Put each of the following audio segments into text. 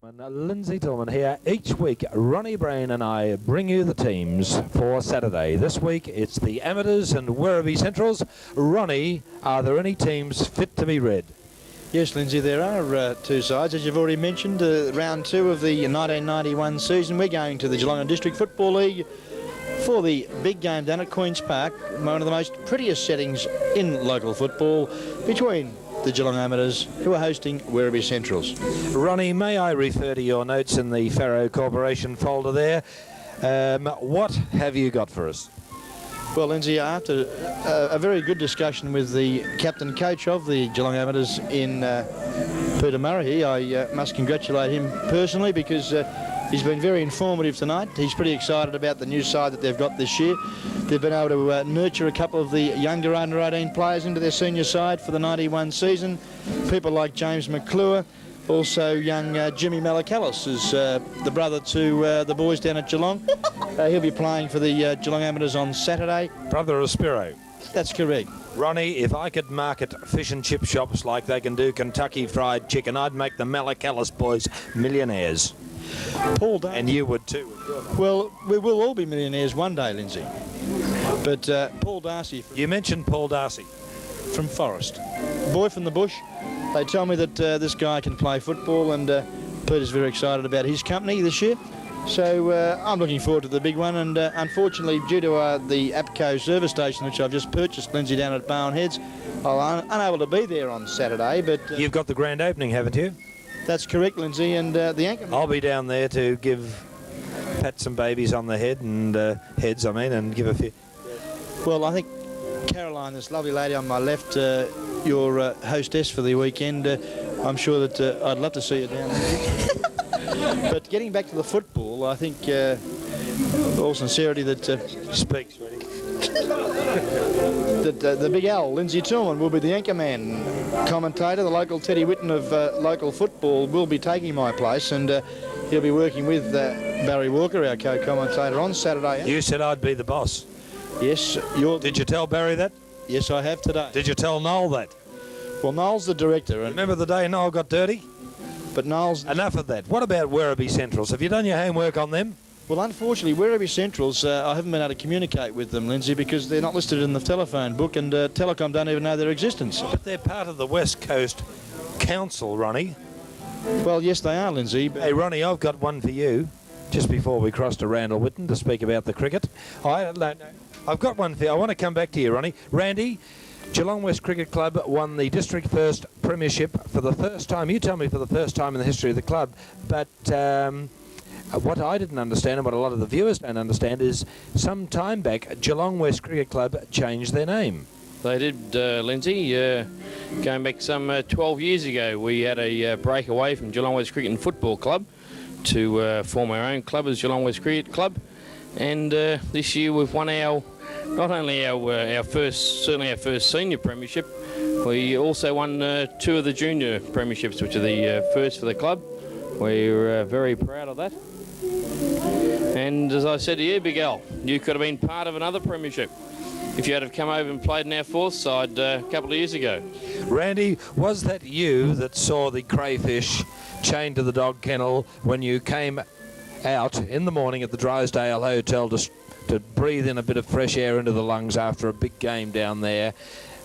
Lindsay Tillman here. Each week, Ronnie Brain and I bring you the teams for Saturday. This week, it's the Amateurs and Werribee Centrals. Ronnie, are there any teams fit to be read? Yes, Lindsay, there are two sides. As you've already mentioned, round two of the 1991 season, we're going to the Geelong District Football League for the big game down at Queen's Park, one of the most prettiest settings in local football, between the Geelong Amateurs, who are hosting Werribee Centrals. Ronnie, may I refer to your notes in the Faro Corporation folder there? What have you got for us? Well, Lindsay, after a very good discussion with the captain coach of the Geelong Amateurs in Peter Murray, I must congratulate him personally because he's been very informative tonight. He's pretty excited about the new side that they've got this year. They've been able to nurture a couple of the younger under-18 players into their senior side for the 91 season. People like James McClure, also young Jimmy Malakalis is the brother to the boys down at Geelong. He'll be playing for the Geelong Amateurs on Saturday. Brother of Spiro. That's correct. Ronnie, if I could market fish and chip shops like they can do Kentucky Fried Chicken, I'd make the Malakalis boys millionaires. Paul Darcy. And you would too. Well, we will all be millionaires one day, Lindsay. But Paul Darcy... You mentioned Paul Darcy. From Forest. Boy from the bush. They tell me that this guy can play football, and Peter's very excited about his company this year. So I'm looking forward to the big one, and unfortunately, due to the APCO service station, which I've just purchased, Lindsay, down at Barwon Heads, I'm unable to be there on Saturday. But you've got the grand opening, haven't you? That's correct, Lindsay, and the anchor... I'll be down there to pat some babies on the head and heads, and give a few... Well, I think Caroline, this lovely lady on my left, your hostess for the weekend, I'm sure that I'd love to see you down there. But getting back to the football, I think, all sincerity, that... Speak, sweetie. That the big Al, Lindsay Tillman, will be the anchorman commentator. The local Teddy Whitten of local football will be taking my place, and he'll be working with Barry Walker, our co-commentator, on Saturday. You said I'd be the boss. Yes. Did you tell Barry that? Yes, I have today. Did you tell Noel that? Well, Noel's the director. And remember the day Noel got dirty? But Noel's... Enough of that. What about Werribee Centrals? Have you done your homework on them? Well, unfortunately, Werribee Centrals, I haven't been able to communicate with them, Lindsay, because they're not listed in the telephone book, and Telecom don't even know their existence. But they're part of the West Coast Council, Ronnie. Well, yes, they are, Lindsay. Hey, Ronnie, I've got one for you, just before we cross to Randall Whitten to speak about the cricket. I've got one for you. I want to come back to you, Ronnie. Randy, Geelong West Cricket Club won the District First Premiership for the first time. You tell me for the first time in the history of the club. But what I didn't understand, and what a lot of the viewers don't understand, is some time back, Geelong West Cricket Club changed their name. They did, Lindsay. Going back some 12 years ago, we had a break away from Geelong West Cricket and Football Club to form our own club as Geelong West Cricket Club. And this year we've won not only our first senior premiership, we also won two of the junior premierships, which are the first for the club. We're very proud of that. And as I said to you, Big Al, you could have been part of another premiership if you had have come over and played in our fourth side a couple of years ago. Randy, was that you that saw the crayfish chained to the dog kennel when you came out in the morning at the Drysdale Hotel to breathe in a bit of fresh air into the lungs after a big game down there?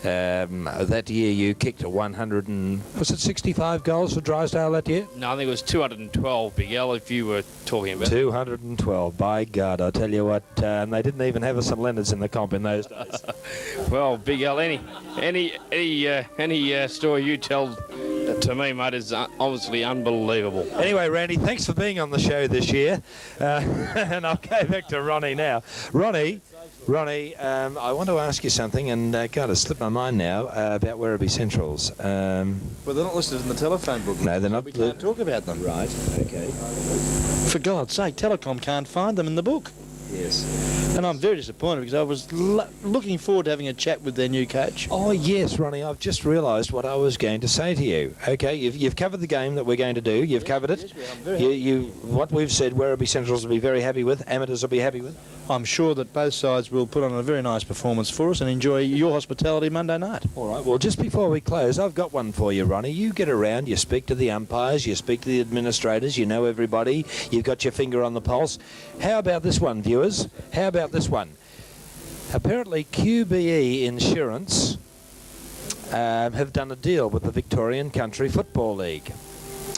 That year you kicked 65 goals for Drysdale that year? No, I think it was 212, Big Al, if you were talking about 212, by God, I tell you what, and they didn't even have a St Leonard's in the comp in those days. Well, Big Al, any story you tell to me, mate, is obviously unbelievable. Anyway, Randy, thanks for being on the show this year, and I'll go back to Ronnie now. Ronnie, I want to ask you something, and God, it's slipped my mind now, about Werribee Centrals. Well, they're not listed in the telephone book. No, they're not. We can't talk about them. Right, okay. For God's sake, Telecom can't find them in the book. Yes. And I'm very disappointed because I was looking forward to having a chat with their new coach. Oh, yes, Ronnie, I've just realised what I was going to say to you. Okay, you've covered the game that we're going to do. You've covered it. Yes, I'm very happy. What we've said, Werribee Centrals will be very happy with. Amateurs will be happy with. I'm sure that both sides will put on a very nice performance for us and enjoy your hospitality Monday night. All right, well, just before we close, I've got one for you, Ronnie. You get around, you speak to the umpires, you speak to the administrators, you know everybody, you've got your finger on the pulse. How about this one, viewers? How about this one? Apparently, QBE Insurance have done a deal with the Victorian Country Football League.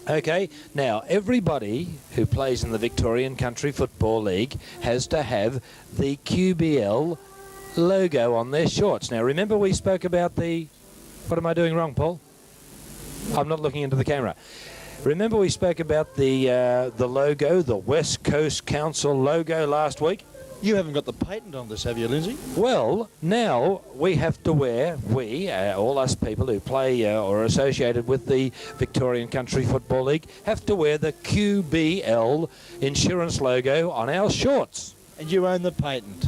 Okay, now everybody who plays in the Victorian Country Football League has to have the QBL logo on their shorts. Now remember we spoke about the... What am I doing wrong, Paul? I'm not looking into the camera. Remember we spoke about the logo, the West Coast Council logo last week? You haven't got the patent on this, have you, Lindsay? Well, now we have to wear, all us people who play or are associated with the Victorian Country Football League, have to wear the QBL insurance logo on our shorts. And you own the patent.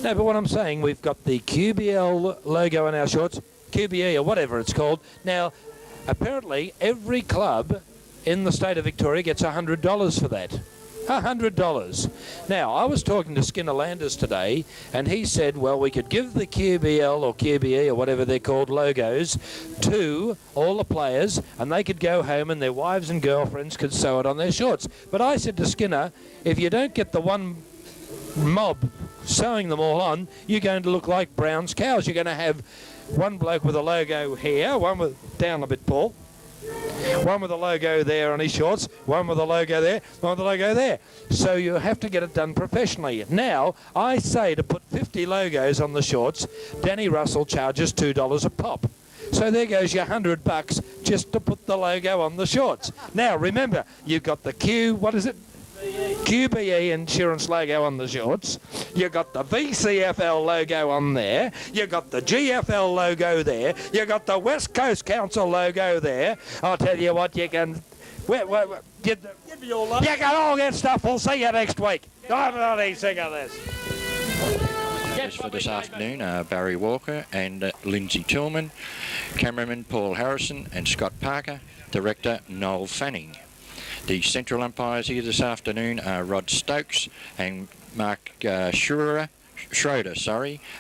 No, but what I'm saying, we've got the QBL logo on our shorts, QBE or whatever it's called. Now, apparently every club in the state of Victoria gets $100 for that. $100. Now, I was talking to Skinner Landers today, and he said, well, we could give the QBL or QBE or whatever they're called logos to all the players, and they could go home and their wives and girlfriends could sew it on their shorts. But I said to Skinner, if you don't get the one mob sewing them all on, you're going to look like Brown's cows. You're going to have one bloke with a logo here, one with, down a bit, Paul, one with a logo there on his shorts, one with a logo there, one with a logo there. So you have to get it done professionally. Now, I say to put 50 logos on the shorts, Danny Russell charges $2 a pop. So there goes your $100 just to put the logo on the shorts. Now, remember, you've got the QBE insurance logo on the shorts, you got the VCFL logo on there, you got the GFL logo there, you got the West Coast Council logo there. I'll tell you what, you can... you can all get stuff. We'll see you next week. I'm not sick of this. For this afternoon are Barry Walker and Lindsay Tillman, cameraman Paul Harrison and Scott Parker, director Noel Fanning. The central umpires here this afternoon are Rod Stokes and Mark Schroeder,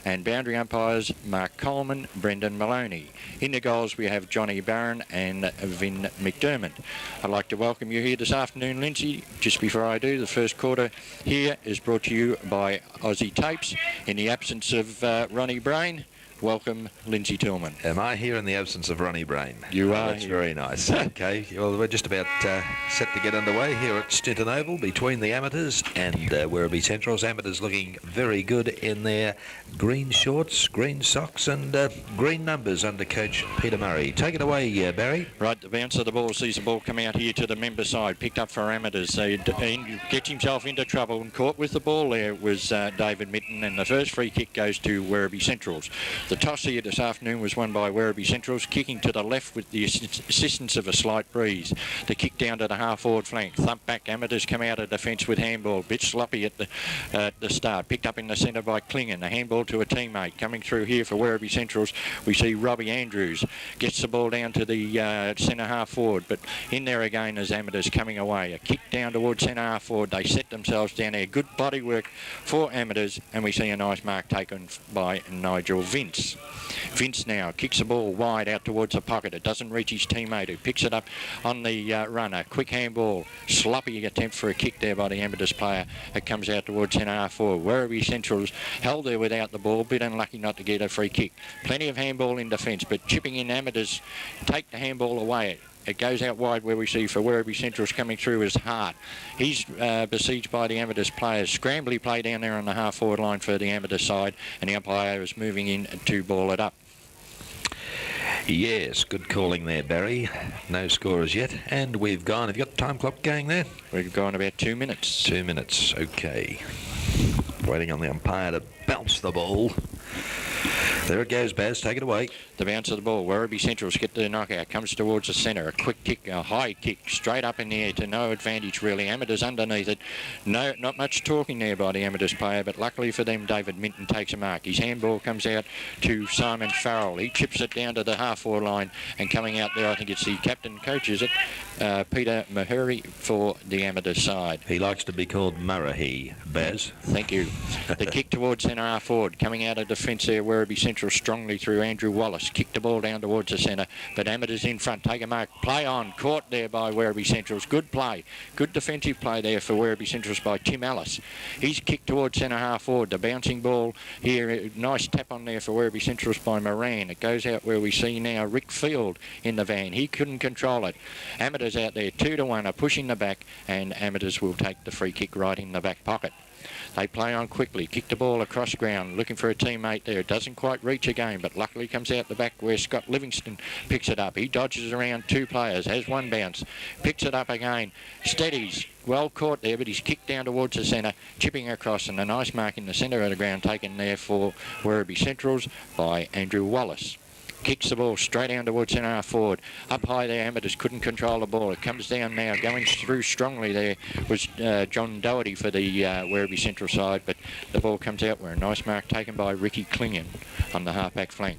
and boundary umpires Mark Coleman, Brendan Maloney. In the goals we have Johnny Barron and Vin McDermott. I'd like to welcome you here this afternoon, Lindsay. Just before I do, the first quarter here is brought to you by Aussie Tapes. In the absence of Ronnie Brain, welcome, Lindsay Tillman. Am I here in the absence of Ronnie Brain? You are. That's very nice. Okay, well, we're just about set to get underway here at Stinton Oval between the amateurs and Werribee Central's. Amateurs looking very good in their green shorts, green socks and green numbers under coach Peter Murray. Take it away, Barry. Right, the bounce of the ball sees the ball come out here to the member side, picked up for amateurs. So gets himself into trouble and caught with the ball there was David Mitten, and the first free kick goes to Werribee Centrals. The toss here this afternoon was won by Werribee Centrals, kicking to the left with the assistance of a slight breeze. The kick down to the half-forward flank. Thump back, amateurs come out of defence with handball. Bit sloppy at the start. Picked up in the centre by Klingon. A handball to a teammate. Coming through here for Werribee Centrals, we see Robbie Andrews. Gets the ball down to the centre half-forward, but in there again as amateurs coming away. A kick down towards centre half-forward. They set themselves down there. Good body work for amateurs, and we see a nice mark taken by Nigel Vince. Vince now kicks the ball wide out towards the pocket. It doesn't reach his teammate, who picks it up on the runner. Quick handball, sloppy attempt for a kick there by the amateurs player. It comes out towards centre half forward. Werribee Centrals held there without the ball, bit unlucky not to get a free kick. Plenty of handball in defence, but chipping in amateurs take the handball away. It goes out wide where we see for Werribee Centrals coming through is Hart. He's besieged by the amateurs players. Scrambly play down there on the half-forward line for the amateur side, and the umpire is moving in to ball it up. Yes, good calling there, Barry. No scorers yet, and we've gone. Have you got the time clock going there? We've gone about 2 minutes. 2 minutes, okay. Waiting on the umpire to bounce the ball. There it goes, Baz. Take it away. The bounce of the ball. Werribee Centrals get the knockout. Comes towards the centre. A quick kick, a high kick, straight up in the air to no advantage really. Amateurs underneath it. No, not much talking there by the Amateurs player, but luckily for them, David Minton takes a mark. His handball comes out to Simon Farrell. He chips it down to the half-forward line, and coming out there, I think it's the captain coach, is it? Peter Mahuri for the Amateurs side. He likes to be called Murrahy, Baz. Thank you. The kick towards centre half forward. Coming out of defence there, Werribee Central strongly through Andrew Wallace. Kicked the ball down towards the centre, but Amateurs in front. Take a mark. Play on. Caught there by Werribee Centrals. Good play. Good defensive play there for Werribee Centrals by Tim Ellis. He's kicked towards centre half forward. The bouncing ball here. Nice tap on there for Werribee Centrals by Moran. It goes out where we see now Rick Field in the van. He couldn't control it. Amateurs out there 2-1 are pushing the back, and Amateurs will take the free kick right in the back pocket. They play on quickly, kick the ball across ground, looking for a teammate there. It doesn't quite reach again, but luckily comes out the back where Scott Livingston picks it up. He dodges around two players, has one bounce, picks it up again, steadies. Well caught there, but he's kicked down towards the centre, chipping across, and a nice mark in the centre of the ground taken there for Werribee Centrals by Andrew Wallace. Kicks the ball straight down towards centre half forward. Up high there, Amateurs couldn't control the ball. It comes down now, going through strongly there was John Doherty for the Werribee Central side, but the ball comes out where a nice mark taken by Ricky Klingon on the half-back flank.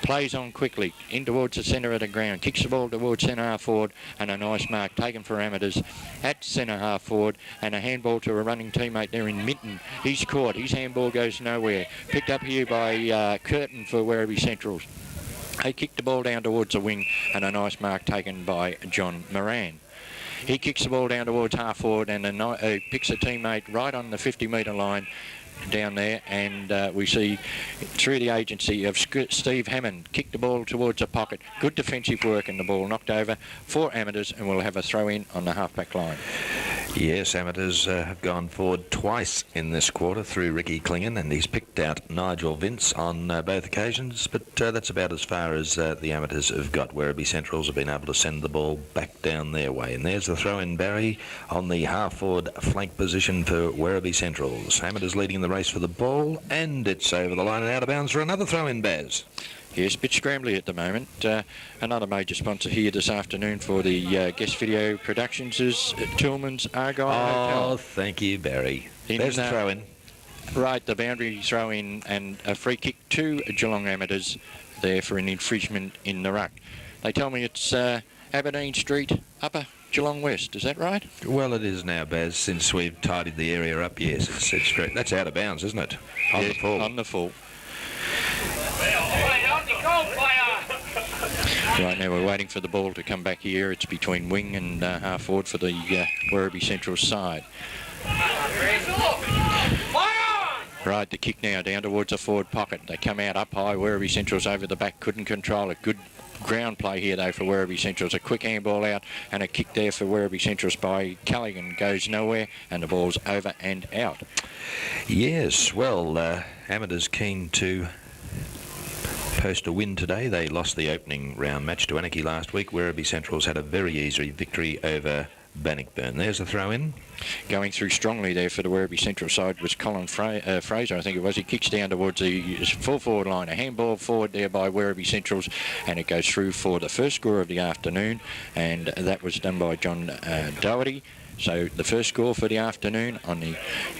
Plays on quickly, in towards the centre of the ground, kicks the ball towards centre half forward, and a nice mark taken for Amateurs at centre half forward, and a handball to a running teammate there in Minton. He's caught, his handball goes nowhere. Picked up here by Curtin for Werribee Centrals. He kicked the ball down towards the wing, and a nice mark taken by John Moran. He kicks the ball down towards half forward, and picks a teammate right on the 50-metre line down there, and we see through the agency of Steve Hammond kick the ball towards the pocket. Good defensive work, and the ball knocked over for Amateurs, and we'll have a throw in on the half-back line. Yes, Amateurs have gone forward twice in this quarter through Ricky Klingon, and he's picked out Nigel Vince on both occasions, but that's about as far as the Amateurs have got. Werribee Centrals have been able to send the ball back down their way, and there's the throw-in, Barry, on the half-forward flank position for Werribee Centrals. Amateurs leading the race for the ball, and it's over the line and out of bounds for another throw-in, Baz. Yes, a bit scrambly at the moment. Another major sponsor here this afternoon for the guest video productions is Tillman's Argyle Hotel. Oh, thank you, Barry. There's the throw-in. Right, the boundary throw-in and a free kick to Geelong Amateurs there for an infringement in the ruck. They tell me it's Aberdeen Street, Upper Geelong West. Is that right? Well, it is now, Baz, since we've tidied the area up. Yes, it's great. That's out of bounds, isn't it? On the full. On the full. Right now we're waiting for the ball to come back here. It's between wing and half forward for the Werribee Central side. Right, the kick now down towards the forward pocket. They come out up high. Werribee Central's over the back, couldn't control it. Good ground play here though for Werribee Central's. A quick handball out and a kick there for Werribee Central's by Callaghan. Goes nowhere, and the ball's over and out. Yes, well, Amateurs keen to post a win today. They lost the opening round match to Anarchy last week. Werribee Centrals had a very easy victory over Bannockburn. There's a throw-in. Going through strongly there for the Werribee Central side was Colin Fraser, I think it was. He kicks down towards the full forward line. A handball forward there by Werribee Centrals, and it goes through for the first score of the afternoon, and that was done by John Doherty. So the first score for the afternoon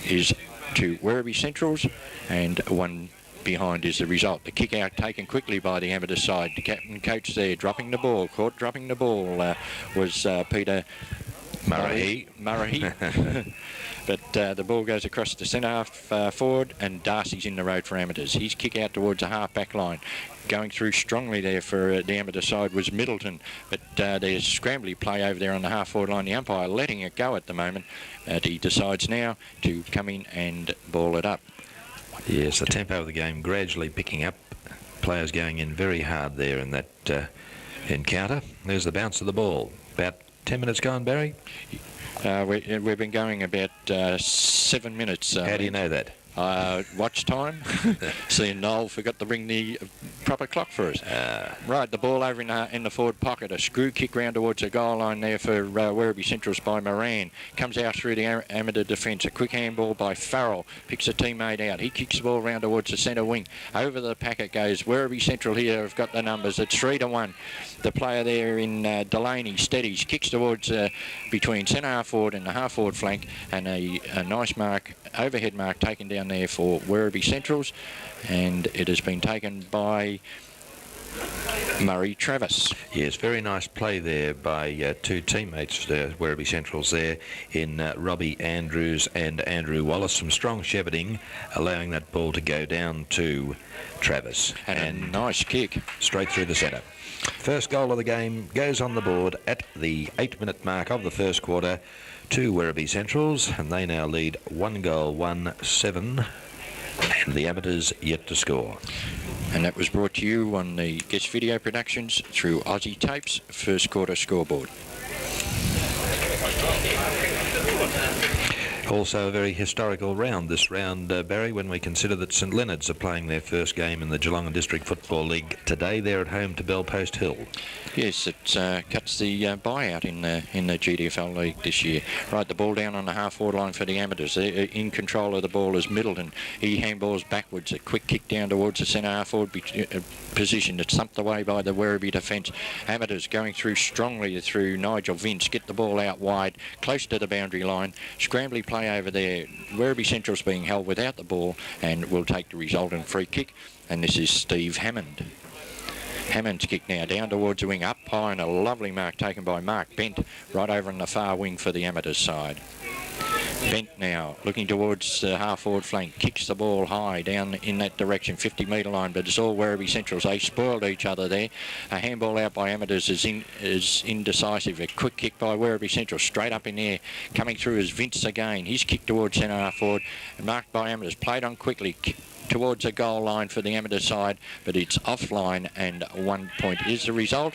is to Werribee Centrals, and one behind is the result. The kick out taken quickly by the Amateur side. The captain coach there dropping the ball. Caught dropping the ball was Peter Murray. But the ball goes across the centre half forward, and Darcy's in the road for Amateurs. His kick out towards the half-back line. Going through strongly there for the Amateur side was Middleton, but there's scrambly play over there on the half-forward line. The umpire letting it go at the moment. He decides now to come in and ball it up. Yes, the tempo of the game gradually picking up. Players going in very hard there in that encounter. There's the bounce of the ball. About 10 minutes gone, Barry? We've been going about 7 minutes. How do you know that? Watch time. Seeing Noel forgot to bring the proper clock for us. Right, the ball over in the forward pocket. A screw kick round towards the goal line there for Werribee Centrals by Moran. Comes out through the amateur defence. A quick handball by Farrell. Picks a teammate out. He kicks the ball round towards the centre wing. Over the packet goes Werribee Central here. Have got the numbers. It's 3-1. The player there in Delaney steadies. Kicks towards between centre half forward and the half forward flank. And a nice mark, overhead mark taken down there for Werribee Centrals. And it has been taken by Murray Travis. Yes, very nice play there by two teammates, Werribee Centrals there, in Robbie Andrews and Andrew Wallace. Some strong shepherding, allowing that ball to go down to Travis. And a nice kick. Straight through the centre. First goal of the game goes on the board at the 8-minute mark of the first quarter to Werribee Centrals, and they now lead 1-1-7. And the amateurs yet to score. And that was brought to you on the Guest Video Productions through Aussie Tapes first quarter scoreboard. Also a very historical round, this round, Barry, when we consider that St Leonard's are playing their first game in the Geelong District Football League today. They're at home to Belpost Hill. Yes, it cuts the buyout in the GDFL League this year. Right, the ball down on the half-forward line for the amateurs. In control of the ball is Middleton. He handballs backwards. A quick kick down towards the centre half-forward position. It's thumped away by the Werribee defence. Amateurs going through strongly through Nigel Vince. Get the ball out wide, close to the boundary line. Scrambly play over there. Werribee Central's being held without the ball and will take the resultant free kick. And this is Steve Hammond. Hammond's kick now down towards the wing, up high, and a lovely mark taken by Mark Bent right over on the far wing for the amateurs side. Bent now looking towards the half-forward flank, kicks the ball high down in that direction, 50-metre line, but it's all Werribee Centrals. They spoiled each other there. A handball out by amateurs is indecisive. A quick kick by Werribee Central, straight up in there. Coming through is Vince again. His kick towards centre half-forward, marked by amateurs, played on quickly, towards the goal line for the amateur side, but it's offline, and 1 point is the result.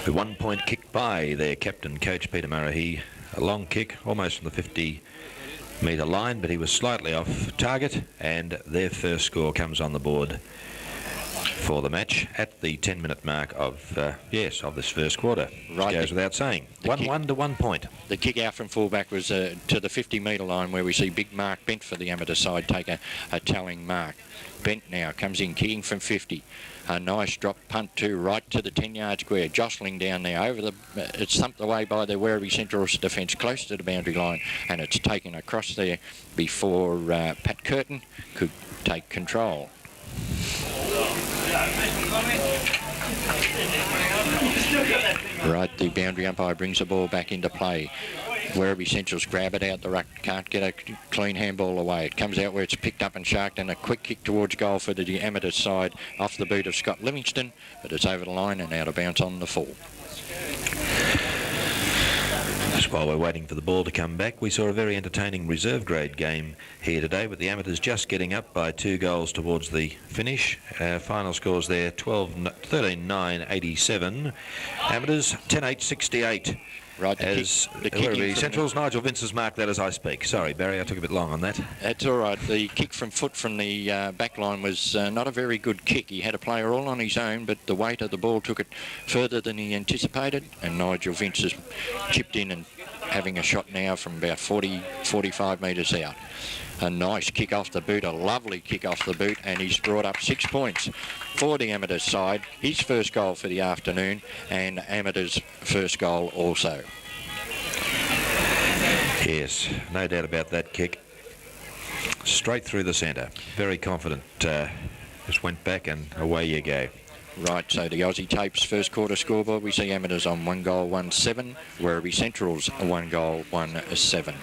A 1 point kick by their captain, Coach Peter Murray. A long kick, almost from the 50-metre line, but he was slightly off target, and their first score comes on the board for the match at the 10-minute mark of this first quarter. Right, goes without saying. 1-1 to 1 point. The kick out from fullback was to the 50-metre line, where we see big Mark Bent for the amateur side take a telling mark. Bent now comes in kicking from 50. A nice drop punt too, right to the 10-yard square, jostling down there over the. It's thumped away by the Werribee Central's defence, close to the boundary line, and it's taken across there before Pat Curtin could take control. Right, the boundary umpire brings the ball back into play. Werribee Centrals grab it out the ruck, can't get a clean handball away. It comes out where it's picked up and sharked, and a quick kick towards goal for the amateur side off the boot of Scott Livingston, but it's over the line and out of bounds on the full. Just while we're waiting for the ball to come back, we saw a very entertaining reserve grade game here today, with the amateurs just getting up by 2 goals towards the finish. Final scores there, 13-9-87. Amateurs 10-8-68. Right, as Werribee Centrals, Nigel Vince has marked that as I speak. Sorry, Barry, I took a bit long on that. That's all right. The kick from foot from the back line was not a very good kick. He had a player all on his own, but the weight of the ball took it further than he anticipated, and Nigel Vince has chipped in and having a shot now from about 40-45 metres out. A nice kick off the boot, a lovely kick off the boot, and he's brought up 6 points for the amateurs side. His first goal for the afternoon, and amateurs' first goal also. Yes, no doubt about that kick. Straight through the centre. Very confident. Just went back and away you go. Right, so the Aussie Tapes first quarter scoreboard, we see amateurs on 1-1-7, Werribee Centrals 1-1-7.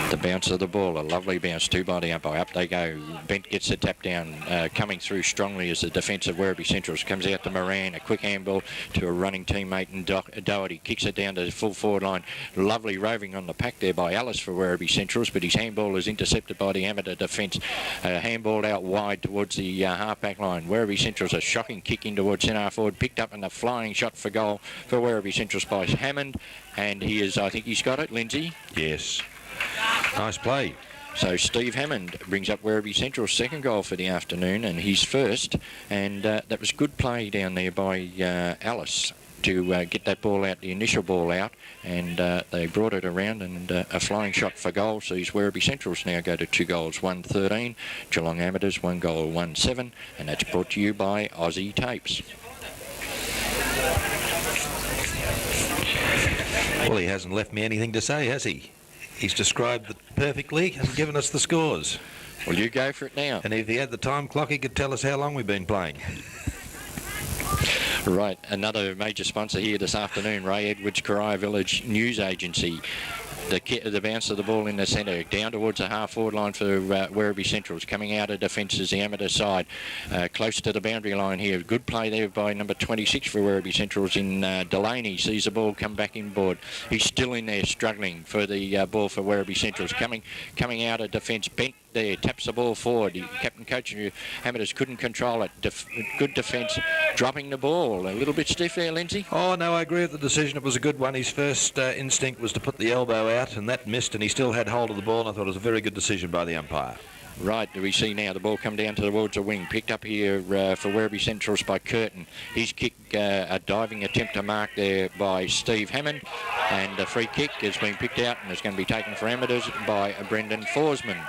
The bounce of the ball, a lovely bounce too by the umpire. Up they go. Bent gets the tap down, coming through strongly as the defence of Werribee Centrals comes out to Moran. A quick handball to a running teammate and Doherty kicks it down to the full forward line. Lovely roving on the pack there by Ellis for Werribee Centrals, but his handball is intercepted by the amateur defence. Handball out wide towards the half-back line. Werribee Centrals, a shocking kick in towards centre forward, picked up in a flying shot for goal for Werribee Centrals by Hammond, and he is, I think he's got it, Lindsay. Yes. Nice play. So Steve Hammond brings up Werribee Central's second goal for the afternoon and his first, and that was good play down there by Alice to get that ball out, the initial ball out, and they brought it around, and a flying shot for goal sees Werribee Centrals now go to 2 goals 1-13, Geelong Amateurs 1 goal 1-7, and that's brought to you by Aussie Tapes. Well, he hasn't left me anything to say, has he? He's described it perfectly and given us the scores. Well, you go for it now. And if he had the time clock, he could tell us how long we've been playing. Right, another major sponsor here this afternoon, Ray Edwards, Coria Village News Agency. The bounce of the ball in the centre, down towards the half-forward line for Werribee Centrals. Coming out of defence is the amateur side, close to the boundary line here. Good play there by number 26 for Werribee Centrals in Delaney. Sees the ball come back inboard. He's still in there struggling for the ball for Werribee Centrals. Coming out of defence, bent there, taps the ball forward. Captain coach Amateurs couldn't control it. Good defence, dropping the ball. A little bit stiff there, Lindsay. Oh, no, I agree with the decision. It was a good one. His first instinct was to put the elbow out, and that missed, and he still had hold of the ball, and I thought it was a very good decision by the umpire. Right, do we see now the ball come down towards the wing, picked up here for Werribee Centrals by Curtin. His kick, a diving attempt to mark there by Steve Hammond, and the free kick has been picked out and is going to be taken for Amateurs by Brendan Forsman.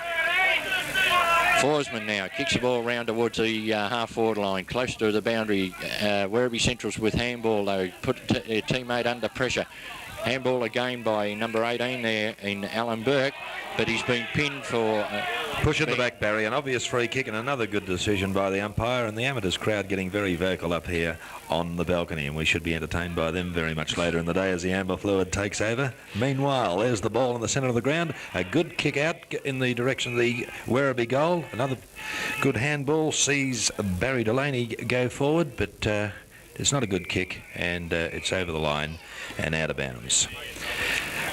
Forsman now kicks the ball around towards the half-forward line, close to the boundary. Werribee Centrals with handball, though, put their teammate under pressure. Handball again by number 18 there in Alan Burke, but he's been pinned for... Push at the back, Barry. An obvious free kick and another good decision by the umpire, and the Amateurs crowd getting very vocal up here on the balcony, and we should be entertained by them very much later in the day as the amber fluid takes over. Meanwhile, there's the ball in the centre of the ground. A good kick out in the direction of the Werribee goal. Another good handball sees Barry Delaney go forward, but it's not a good kick, and it's over the line and out of bounds.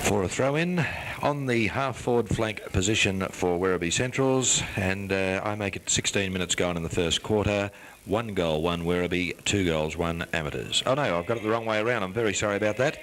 For a throw-in on the half-forward flank position for Werribee Centrals, and I make it 16 minutes gone in the first quarter. 1 goal, 1 Werribee, 2 goals, 1 Amateurs. Oh no, I've got it the wrong way around. I'm very sorry about that.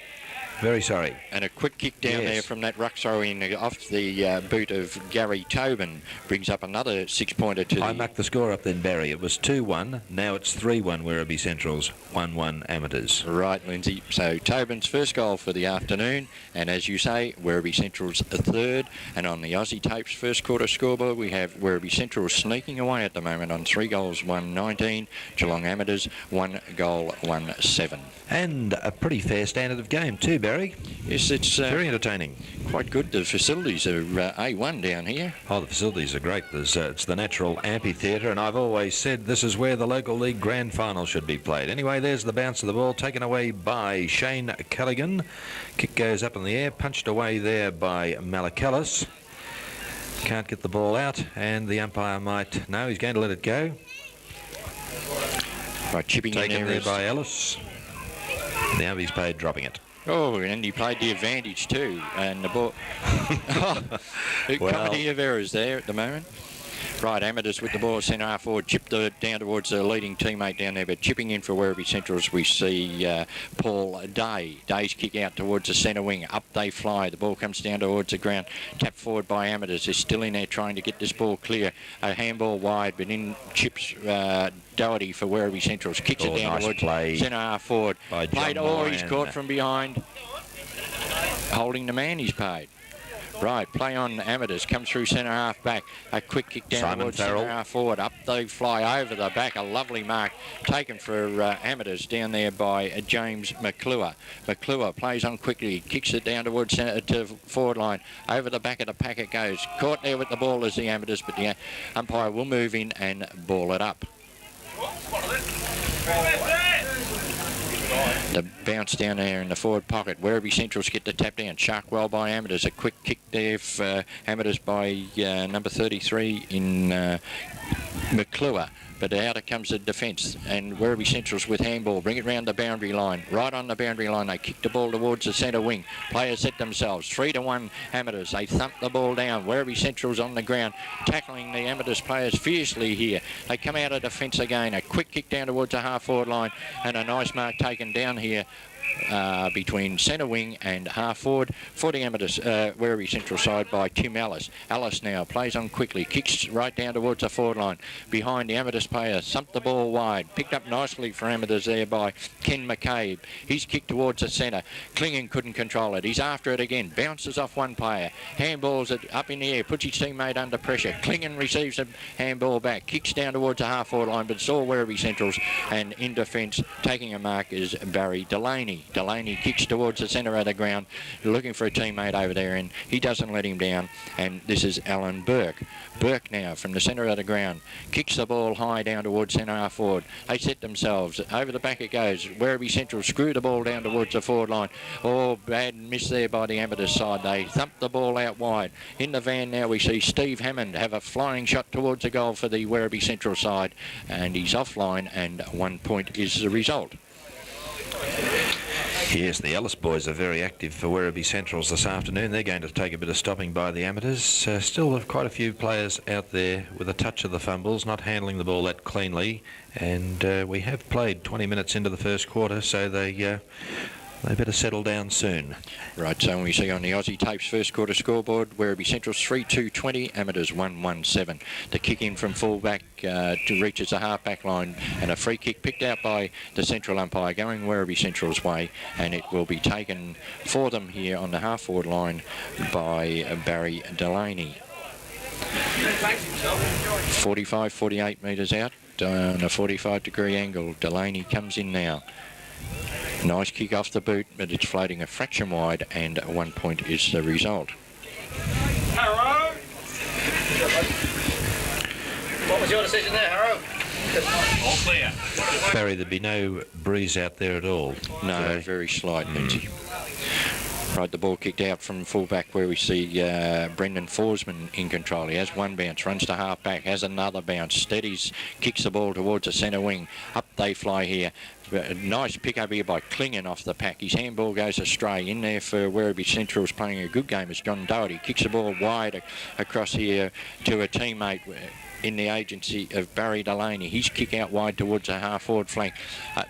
Very sorry. And a quick kick down there from that ruck throw in off the boot of Gary Tobin brings up another 6-pointer to I mucked the score up then, Barry. It was 2-1. Now it's 3-1 Werribee Centrals, 1-1 Amateurs. Right, Lindsay. So Tobin's first goal for the afternoon, and as you say, Werribee Centrals a third. And on the Aussie Tapes first quarter scoreboard, we have Werribee Centrals sneaking away at the moment on 3 goals, 1-19. Geelong Amateurs, 1 goal, 1-7. And a pretty fair standard of game too, Barry. Yes, it's very entertaining. Quite good. The facilities are A1 down here. Oh, the facilities are great. It's the natural amphitheatre, and I've always said this is where the local league grand final should be played. Anyway, there's the bounce of the ball taken away by Shane Callaghan. Kick goes up in the air, punched away there by Malakalis. Can't get the ball out, and the umpire might... No, he's going to let it go. By chipping taken in there by Ellis. Now he's paid dropping it. Oh, and he played the advantage too, and the ball... Comedy of errors there at the moment. Right, Amateurs with the ball centre half forward, chipped down towards the leading teammate down there, but chipping in for Werribee Centrals we see Paul Day. Day's kick out towards the centre wing, up they fly, the ball comes down towards the ground, tapped forward by Amateurs. They're still in there trying to get this ball clear. A handball wide, but in chips Doherty for Werribee Centrals, kicks it down towards centre half forward. Played, he's caught from behind, holding the man he's paid. Right, play on Amateurs, comes through centre half back, a quick kick down towards centre half forward, up they fly over the back, a lovely mark taken for Amateurs down there by James McClure. McClure plays on quickly, kicks it down towards centre to forward line, over the back of the pack it goes, caught there with the ball as the Amateurs, but the umpire will move in and ball it up. The bounce down there in the forward pocket. Werribee Centrals get the tap down. Sharkwell by Amateurs. A quick kick there for Amateurs by number 33 in McClure. But out comes the defence, and Werribee Centrals with handball. Bring it round the boundary line. Right on the boundary line, they kick the ball towards the centre wing. Players set themselves. 3-1 Amateurs. They thump the ball down. Werribee Centrals on the ground, tackling the Amateurs players fiercely here. They come out of defence again. A quick kick down towards the half-forward line, and a nice mark taken down here between centre wing and half forward for the Amateurs Werribee Central side by Tim Ellis. Ellis now plays on quickly, kicks right down towards the forward line. Behind the Amateurs player, thumped the ball wide. Picked up nicely for Amateurs there by Ken McCabe. He's kicked towards the centre. Clingan couldn't control it. He's after it again. Bounces off one player. Handballs it up in the air. Puts his teammate under pressure. Clingan receives a handball back. Kicks down towards the half forward line, but it's all Werribee Centrals. And in defence, taking a mark is Barry Delaney. Delaney kicks towards the centre of the ground, looking for a teammate over there, and he doesn't let him down. And this is Alan Burke. Burke now from the centre of the ground kicks the ball high down towards centre half forward. They set themselves over the back. It goes. Werribee Central screw the ball down towards the forward line. Oh, bad miss there by the Amateurs side. They thumped the ball out wide. In the van now we see Steve Hammond have a flying shot towards the goal for the Werribee Central side, and he's offline, and 1 point is the result. Yes, the Ellis boys are very active for Werribee Centrals this afternoon. They're going to take a bit of stopping by the Amateurs. Still have quite a few players out there with a touch of the fumbles, not handling the ball that cleanly. And we have played 20 minutes into the first quarter, so they better settle down soon. Right, so we see on the Aussie Tapes first quarter scoreboard, Werribee Central's 3-2-20, Amateurs 1-1-7. The kick in from fullback reaches the half-back line, and a free kick picked out by the central umpire going Werribee Central's way, and it will be taken for them here on the half-forward line by Barry Delaney. 45-48 metres out on a 45-degree angle. Delaney comes in now. Nice kick off the boot, but it's floating a fraction wide, and 1 point is the result. Harrow! What was your decision there, Harrow? All clear. Barry, there'd be no breeze out there at all. No, very slight, Lindsay. Right, the ball kicked out from fullback where we see Brendan Forsman in control. He has one bounce, runs to half back, has another bounce, steadies, kicks the ball towards the centre wing. Up they fly here. A nice pick up here by Clingan off the pack. His handball goes astray. In there for Werribee Central's playing a good game is John Doherty. Kicks the ball wide across here to a teammate in the agency of Barry Delaney. His kick out wide towards the half-forward flank.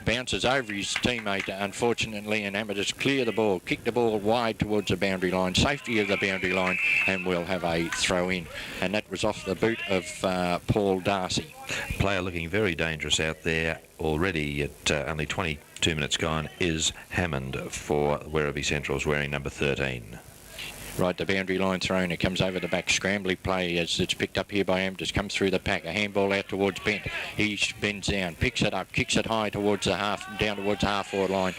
Bounces over his teammate, unfortunately, and Amateurs clear the ball. Kick the ball wide towards the boundary line. Safety of the boundary line, and we'll have a throw-in. And that was off the boot of Paul Darcy. Player looking very dangerous out there already at only 22 minutes gone is Hammond for Werribee Centrals, wearing number 13. Right, the boundary line thrown. It comes over the back. Scrambly play as it's picked up here by Amateurs. Comes through the pack. A handball out towards Bent. He bends down, picks it up, kicks it high towards the down towards the half-forward line.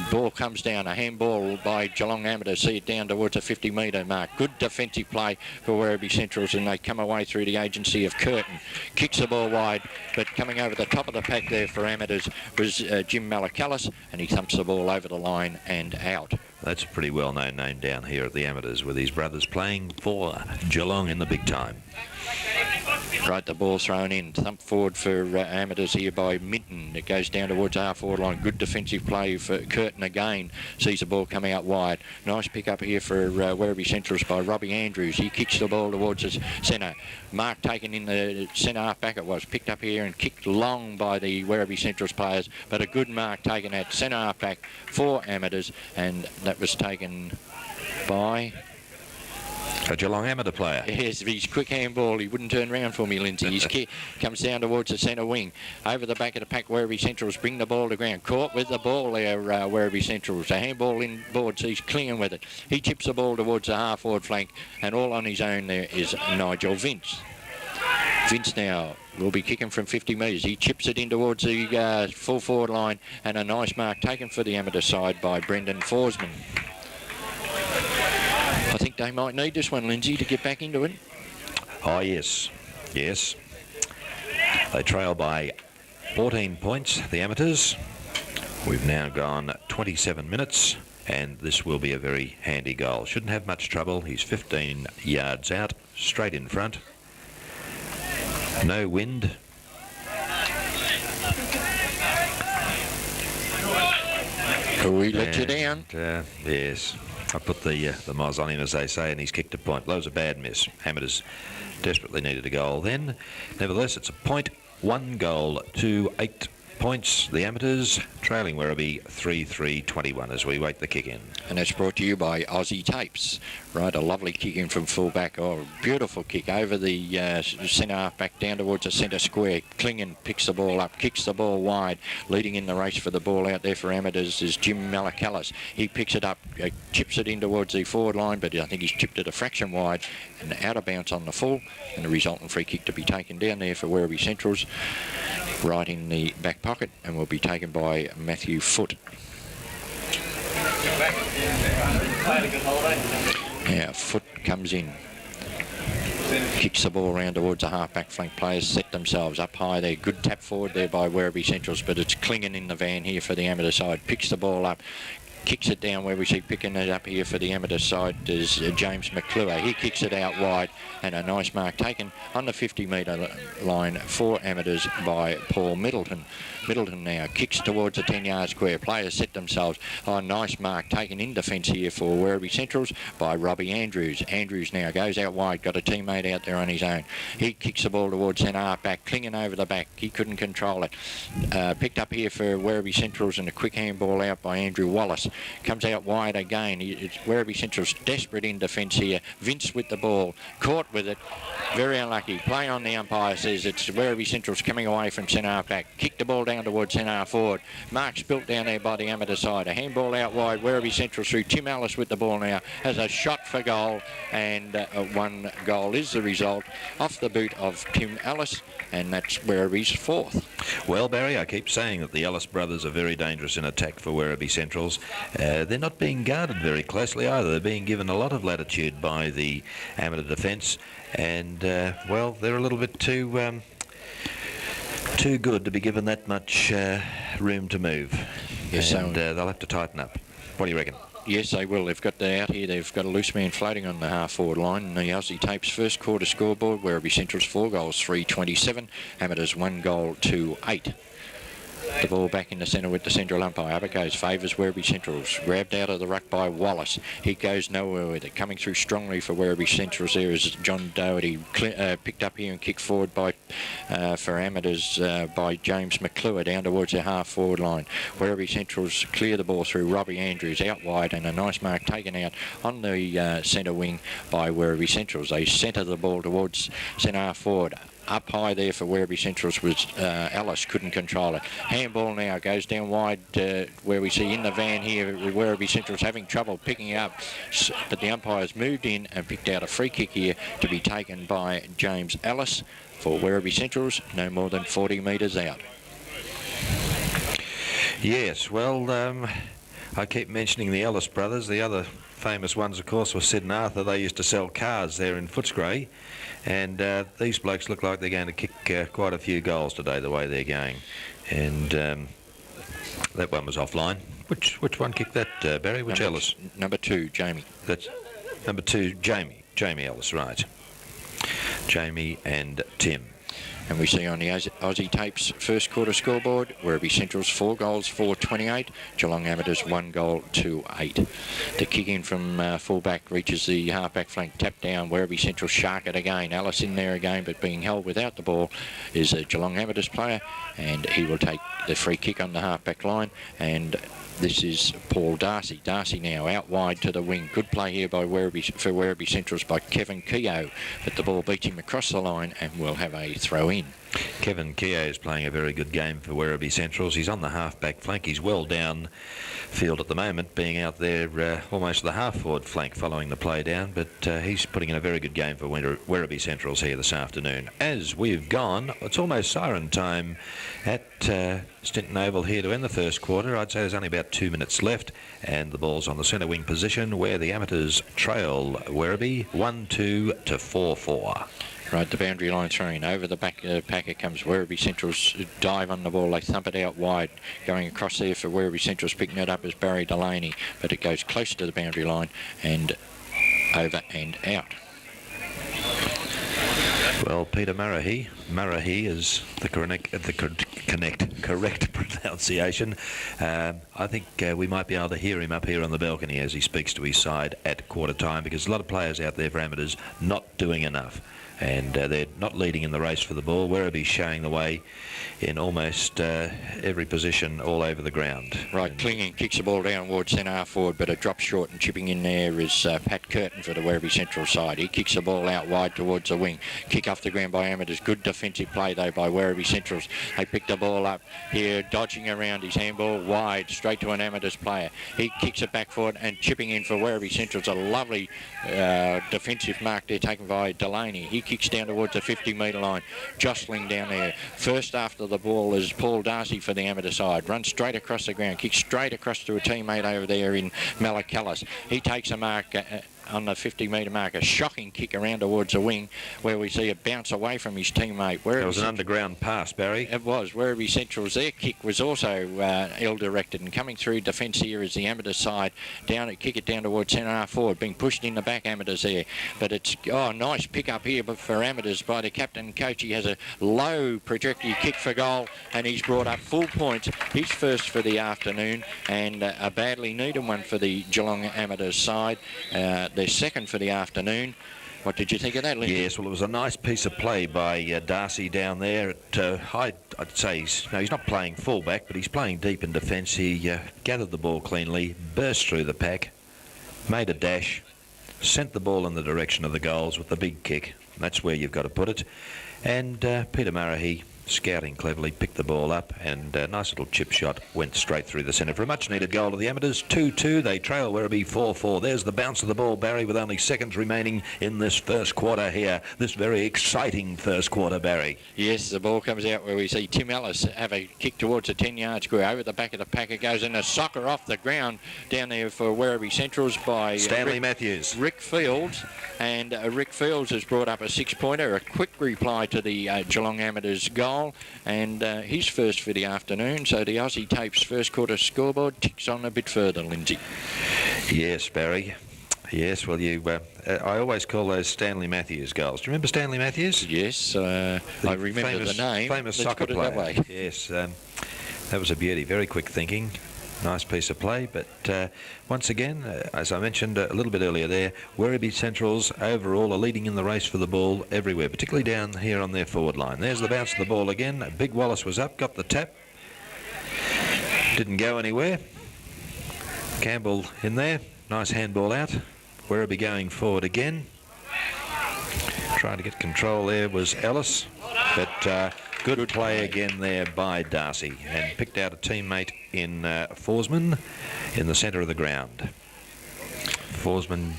Ball comes down. A handball by Geelong Amateurs. See it down towards the 50-metre mark. Good defensive play for Werribee Centrals, and they come away through the agency of Curtin. Kicks the ball wide, but coming over the top of the pack there for Amateurs was Jim Malakalis, and he thumps the ball over the line and out. That's a pretty well-known name down here at the Amateurs, with his brothers playing for Geelong in the big time. Right, the ball thrown in. Thump forward for Amateurs here by Minton. It goes down towards the half-forward line. Good defensive play for Curtin again. Sees the ball coming out wide. Nice pick up here for Werribee Centrals by Robbie Andrews. He kicks the ball towards the centre. Mark taken in the centre half-back it was. Picked up here and kicked long by the Werribee Centrals players. But a good mark taken at centre half-back for Amateurs. And that was taken by... A Geelong Amateur player. Yes, his quick handball. He wouldn't turn round for me, Lindsay. His kick comes down towards the centre wing. Over the back of the pack, Werribee Centrals bring the ball to ground. Caught with the ball there, Werribee Centrals. A handball in board, so he's clinging with it. He chips the ball towards the half-forward flank, and all on his own there is Nigel Vince. Vince now will be kicking from 50 metres. He chips it in towards the full forward line, and a nice mark taken for the amateur side by Brendan Forsman. I think they might need this one, Lindsay, to get back into it. Oh, yes. Yes. They trail by 14 points, the Amateurs. We've now gone 27 minutes, and this will be a very handy goal. Shouldn't have much trouble. He's 15 yards out, straight in front. No wind. Can we let you down? Yes. I put the moz on him, as they say, and he's kicked a point. That was a bad miss. Amateurs desperately needed a goal then. Nevertheless, it's a point. 1 goal to 8 points, the Amateurs, trailing Werribee 3-3-21 as we wait the kick in. And that's brought to you by Aussie Tapes. Right, a lovely kick in from full-back. Oh, beautiful kick over the centre half-back down towards the centre square. Klingon picks the ball up, kicks the ball wide. Leading in the race for the ball out there for Amateurs is Jim Malakalis. He picks it up, chips it in towards the forward line, but I think he's chipped it a fraction wide and out of bounds on the full, and the resultant free kick to be taken down there for Werribee Centrals, right in the back pocket, and will be taken by Matthew Foote. Now Foote comes in, kicks the ball around towards the half-back flank. Players set themselves up high there. Good tap forward there by Werribee Centrals, but it's Klingon in the van here for the amateur side. Picks the ball up, kicks it down where we see picking it up here for the amateur side is James McClure. He kicks it out wide, and a nice mark taken on the 50-metre line for Amateurs by Paul Middleton. Middleton now kicks towards the 10-yard square. Players set themselves. Oh, nice mark taken in defence here for Werribee Centrals by Robbie Andrews. Andrews now goes out wide, got a teammate out there on his own. He kicks the ball towards centre half back, Klingon over the back. He couldn't control it. Picked up here for Werribee Centrals, and a quick handball out by Andrew Wallace. Comes out wide again. It's Werribee Centrals desperate in defence here. Vince with the ball, caught with it. Very unlucky. Play on, the umpire says it's Werribee Centrals coming away from centre half back. Kick the ball down towards centre half forward. Mark's built down there by the amateur side. A handball out wide. Werribee Centrals through. Tim Ellis with the ball now. Has a shot for goal, and one goal is the result off the boot of Tim Ellis, and that's Werribee's fourth. Well, Barry, I keep saying that the Ellis brothers are very dangerous in attack for Werribee Centrals. They're not being guarded very closely either. They're being given a lot of latitude by the amateur defence, and well, they're a little bit too good to be given that much room to move. Yes, and they'll have to tighten up. What do you reckon? Yes, they will. They've got out here. They've got a loose man floating on the half-forward line. And the Aussie Tapes first quarter scoreboard, Werribee Centrals 4 goals, 3-27. Amateurs 1 goal, 2-8. The ball back in the centre with the central umpire. Up it goes. Favours Werribee Centrals. Grabbed out of the ruck by Wallace. He goes nowhere with it. Coming through strongly for Werribee Centrals there is John Doherty. Picked up here and kicked forward by for Amateurs by James McClure down towards their half-forward line. Werribee Centrals clear the ball through Robbie Andrews out wide, and a nice mark taken out on the centre wing by Werribee Centrals. They centre the ball towards centre half-forward. Up high there for Werribee Centrals was Ellis, couldn't control it. Handball now goes down wide where we see in the van here Werribee Centrals having trouble picking up, but the umpires moved in and picked out a free kick here to be taken by James Ellis for Werribee Centrals, no more than 40 metres out. Yes, well, I keep mentioning the Ellis brothers. The other famous ones, of course, were Sid and Arthur. They used to sell cars there in Footscray, and these blokes look like they're going to kick quite a few goals today, the way they're going. And that one was offline. Which one kicked that, Barry? Which Ellis? Number 2, Jamie. That's number 2, Jamie. Jamie Ellis, right. Jamie and Tim. And we see on the Aussie Tapes first quarter scoreboard, Werribee Centrals 4 goals, 4-28. Geelong Amateurs 1 goal, 2-8. The kick in from full-back reaches the half-back flank, tap down. Werribee Centrals shark it again. Alice in there again, but being held without the ball is a Geelong Amateurs player, and he will take the free kick on the half-back line. And this is Paul Darcy. Darcy now out wide to the wing. Good play here by Werribee Centrals by Kevin Keogh, but the ball beats him across the line and will have a throw in. Kevin Keogh is playing a very good game for Werribee Centrals. He's on the half-back flank. He's well down field at the moment, being out there almost the half-forward flank following the play down, but he's putting in a very good game for Werribee Centrals here this afternoon. As we've gone, it's almost siren time at Stinton Oval here to end the first quarter. I'd say there's only about 2 minutes left, and the ball's on the centre wing position where the Amateurs trail Werribee 1-2 to 4-4. Right, the boundary line throwing over the back packer comes Werribee Centrals. Dive on the ball, they thump it out wide. Going across there for Werribee Centrals, picking it up is Barry Delaney, but it goes close to the boundary line and over and out. Well, Peter Murray is the correct pronunciation. I think we might be able to hear him up here on the balcony as he speaks to his side at quarter time, because a lot of players out there for Amateurs not doing enough. and they're not leading in the race for the ball. Werribee showing the way in almost every position all over the ground. Right, Clinging kicks the ball down towards centre half forward, but it drops short, and chipping in there is Pat Curtin for the Werribee Central side. He kicks the ball out wide towards the wing. Kick off the ground by Amateurs. Good defensive play though by Werribee Centrals. They pick the ball up here, dodging around his handball wide, straight to an Amateurs player. He kicks it back forward and chipping in for Werribee Centrals. A lovely defensive mark there taken by Delaney. He kicks down towards the 50-metre line, jostling down there. First after the ball is Paul Darcy for the amateur side. Runs straight across the ground, kicks straight across to a teammate over there in Malacallis. He takes a mark on the 50-metre mark, a shocking kick around towards the wing where we see it bounce away from his teammate. It was an underground pass, Barry. It was. Werribee Central's their kick was also ill-directed, and coming through defence here is the amateur side. Kick it down towards centre half forward, being pushed in the back Amateurs there. But it's, nice pick up here for Amateurs by the captain and coach. He has a low trajectory kick for goal, and he's brought up full points. His first for the afternoon, and a badly needed one for the Geelong Amateurs side. Their second for the afternoon. What did you think of that, Lindsay? Yes, well, it was a nice piece of play by Darcy down there. I'd say he's not playing fullback, but he's playing deep in defence. He gathered the ball cleanly, burst through the pack, made a dash, sent the ball in the direction of the goals with the big kick. That's where you've got to put it. And Peter Murray, scouting cleverly, picked the ball up, and a nice little chip shot went straight through the centre for a much-needed goal to the Amateurs. 2-2. They trail Werribee 4-4. There's the bounce of the ball, Barry, with only seconds remaining in this first quarter here. This very exciting first quarter, Barry. Yes, the ball comes out where we see Tim Ellis have a kick towards the 10-yard square. Over the back of the pack it goes, and a soccer off the ground down there for Werribee Centrals by Stanley Matthews. Rick Fields. And Rick Fields has brought up a 6-pointer, a quick reply to the Geelong Amateurs goal, and his first for the afternoon. So the Aussie Tapes first quarter scoreboard ticks on a bit further, Lindsay. Yes, Barry. Yes, well, I always call those Stanley Matthews goals. Do you remember Stanley Matthews? Yes, I remember the name. Famous soccer player. That way. Yes, that was a beauty. Very quick thinking. Nice piece of play, but once again, as I mentioned a little bit earlier there, Werribee Centrals overall are leading in the race for the ball everywhere, particularly down here on their forward line. There's the bounce of the ball again. Big Wallace was up, got the tap. Didn't go anywhere. Campbell in there. Nice handball out. Werribee going forward again. Trying to get control there was Ellis, but good play again there by Darcy, and picked out a teammate in Forsman in the centre of the ground. Forsman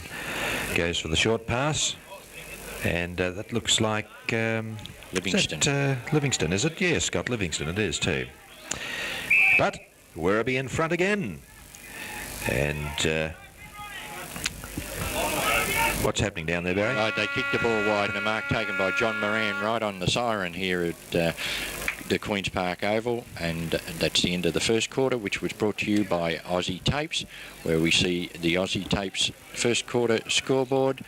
goes for the short pass, and that looks like Livingston. Livingston, is it? Yes, Scott Livingston it is too. But Werribee in front again, and what's happening down there, Barry? Right, they kicked the ball wide, and a mark taken by John Moran right on the siren here at the Queen's Park Oval, and that's the end of the first quarter, which was brought to you by Aussie Tapes, where we see the Aussie Tapes first quarter scoreboard.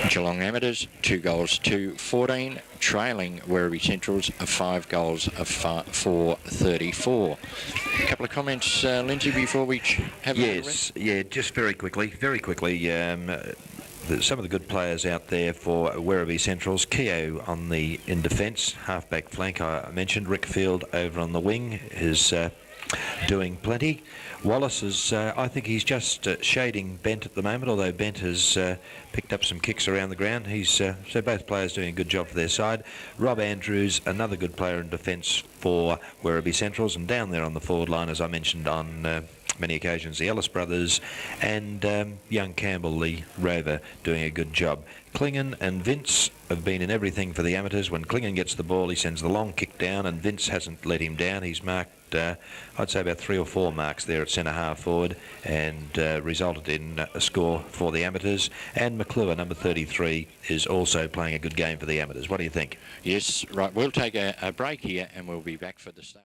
Geelong Amateurs 2 goals to 14, trailing Werribee Centrals 5 goals of 4-34. A couple of comments, Lindsay, before we have just very quickly. Some of the good players out there for Werribee Centrals. Keogh in defence, half-back flank I mentioned. Rick Field over on the wing is doing plenty. Wallace is, I think he's just shading Bent at the moment, although Bent has picked up some kicks around the ground. So both players doing a good job for their side. Rob Andrews, another good player in defence for Werribee Centrals, and down there on the forward line, as I mentioned on many occasions, the Ellis brothers, and young Campbell, the rover, doing a good job. Klingon and Vince have been in everything for the Amateurs. When Klingon gets the ball, he sends the long kick down, and Vince hasn't let him down. He's marked, I'd say, about 3 or 4 marks there at centre half forward, and resulted in a score for the Amateurs. And McClure, number 33, is also playing a good game for the Amateurs. What do you think? Yes, right. We'll take a break here, and we'll be back for the start.